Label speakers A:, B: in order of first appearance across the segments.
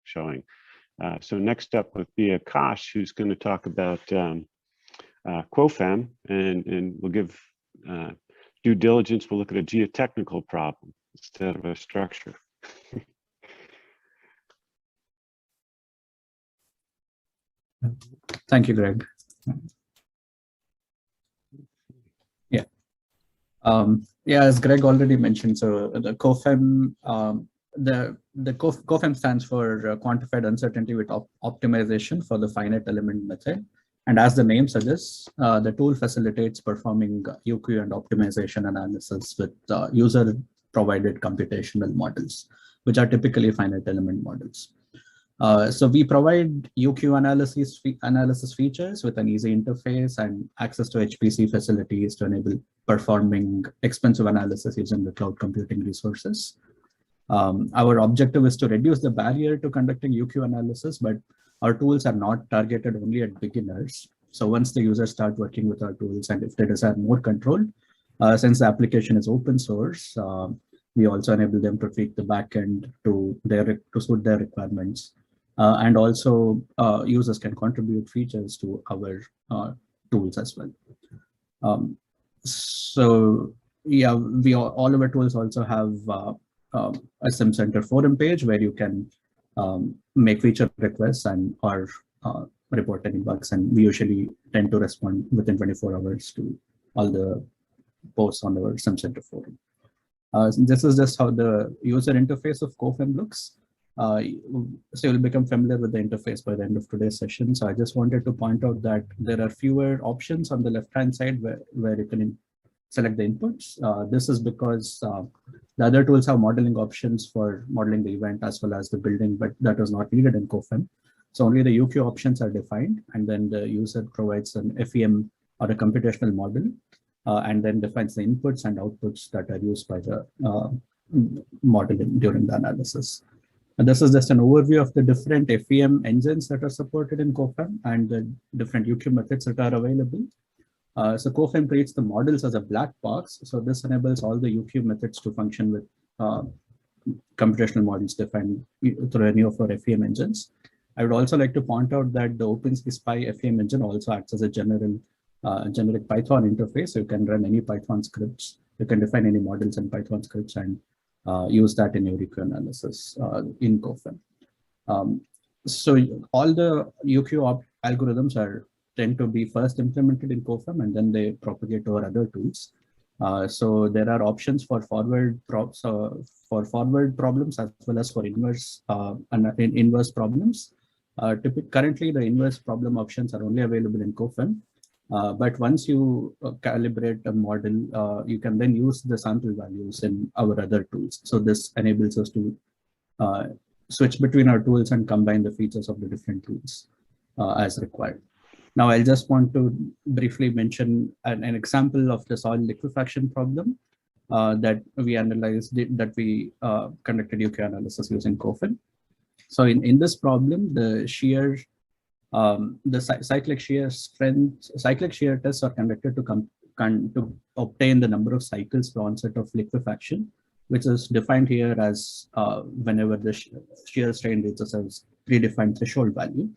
A: showing. So next up would be Aakash, who's going to talk about quoFEM, and we'll give due diligence. We'll look at a geotechnical problem instead of a structure.
B: Thank you, Greg. Yeah. Yeah, as Greg already mentioned, so the quoFEM, the quoFEM stands for Quantified Uncertainty with Optimization for the Finite Element Method. And as the name suggests, the tool facilitates performing UQ and optimization analysis with user-provided computational models, which are typically finite element models. So we provide UQ analysis features with an easy interface and access to HPC facilities to enable performing expensive analysis using the cloud computing resources. Our objective is to reduce the barrier to conducting UQ analysis, but our tools are not targeted only at beginners. So once the users start working with our tools, and if they desire more control, since the application is open source, we also enable them to tweak the backend to suit their requirements. And also users can contribute features to our tools as well. So yeah, all of our tools also have a SimCenter forum page where you can make feature requests and or report any bugs, and we usually tend to respond within 24 hours to all the posts on our SimCenter forum. This is just how the user interface of quoFEM looks. So you'll become familiar with the interface by the end of today's session. So I just wanted to point out that there are fewer options on the left-hand side where you can select the inputs. This is because the other tools have modeling options for modeling the event as well as the building, but that is not needed in quoFEM. So only the UQ options are defined, and then the user provides an FEM or a computational model, and then defines the inputs and outputs that are used by the modeling during the analysis. And this is just an overview of the different FEM engines that are supported in quoFEM and the different UQ methods that are available. So quoFEM treats the models as a black box. So this enables all the UQ methods to function with computational models defined through any of our FEM engines. I would also like to point out that the OpenSci FEM engine also acts as a generic Python interface. So you can run any Python scripts. You can define any models in Python scripts and use that in your UQ analysis in quoFEM. So all the UQ algorithms tend to be first implemented in quoFEM, and then they propagate to our other tools. So there are options for forward problems as well as for inverse problems. Currently, the inverse problem options are only available in quoFEM. But once you calibrate a model, you can then use the sample values in our other tools. So this enables us to switch between our tools and combine the features of the different tools as required. Now, I just want to briefly mention an example of the soil liquefaction problem that we analyzed, that we conducted UK analysis using quoFEM. So in this problem, the shear, cyclic shear tests are conducted to obtain the number of cycles per onset of liquefaction, which is defined here as whenever the shear strain reaches a predefined threshold value.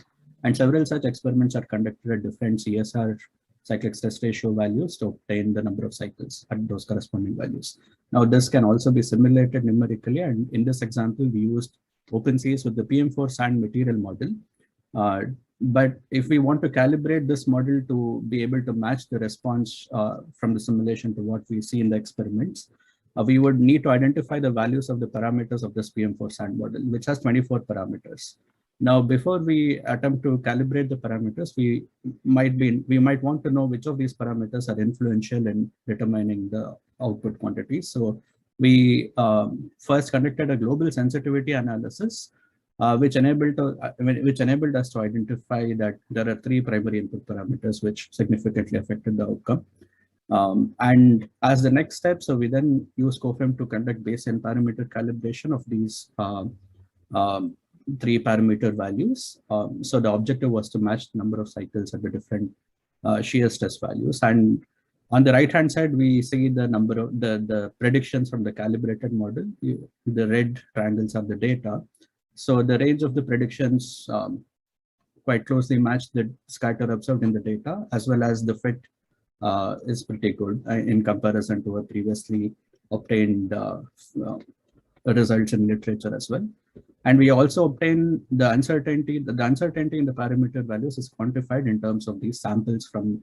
B: And several such experiments are conducted at different CSR, cyclic stress ratio values, to obtain the number of cycles at those corresponding values. Now, this can also be simulated numerically, and in this example, we used OpenCS with the PM4 sand material model. But if we want to calibrate this model to be able to match the response from the simulation to what we see in the experiments, we would need to identify the values of the parameters of this PM4 sand model, which has 24 parameters. Now, before we attempt to calibrate the parameters, we might want to know which of these parameters are influential in determining the output quantities. So we first conducted a global sensitivity analysis, which enabled us to identify that there are 3 primary input parameters which significantly affected the outcome. And as the next step, so we then use quoFEM to conduct Bayesian parameter calibration of these 3 parameter values. So the objective was to match the number of cycles at the different shear stress values. And on the right hand side, we see the number of the predictions from the calibrated model. The red triangles are the data. So the range of the predictions quite closely match the scatter observed in the data, as well as the fit is pretty good in comparison to a previously obtained results in literature as well. And we also obtain the uncertainty. The uncertainty in the parameter values is quantified in terms of these samples from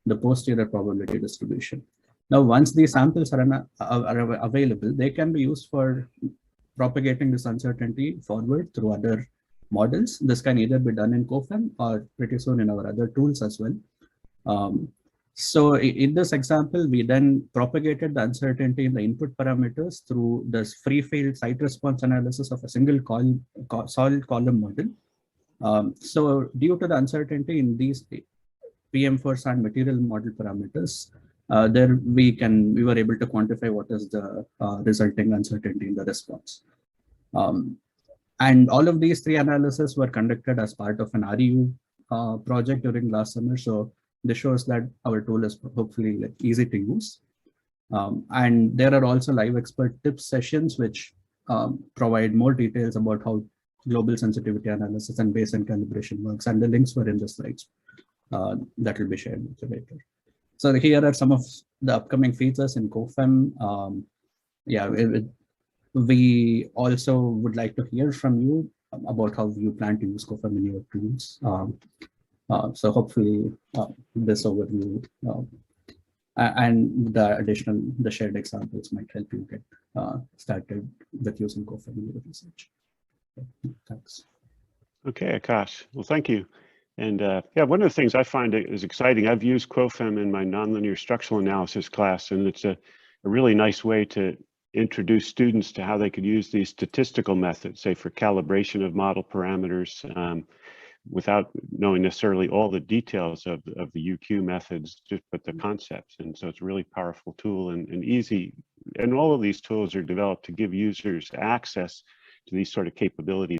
B: the posterior probability distribution. Now, once these samples are available, they can be used for propagating this uncertainty forward through other models. This can either be done in quoFEM or pretty soon in our other tools as well. So in this example, we then propagated the uncertainty in the input parameters through this free field site response analysis of a single solid column model. So due to the uncertainty in these PM4 and material model parameters, there we were able to quantify what is the resulting uncertainty in the response. And all of these three analyses were conducted as part of an RU project during last summer. So this shows that our tool is hopefully easy to use. And there are also live expert tips sessions, which provide more details about how global sensitivity analysis and baseline calibration works. And the links were in the slides that will be shared with you later. So here are some of the upcoming features in quoFEM. We also would like to hear from you about how you plan to use quoFEM in your tools. So hopefully this overview and the shared examples might help you get started with using quoFEM in your research. Thanks.
A: Okay, Aakash. Well, thank you. And yeah, one of the things I find is exciting, I've used quoFEM in my nonlinear structural analysis class, and it's a really nice way to introduce students to how they could use these statistical methods, say for calibration of model parameters, without knowing necessarily all the details of the UQ methods, just but the concepts. And so it's a really powerful tool and easy. And all of these tools are developed to give users access to these sort of capabilities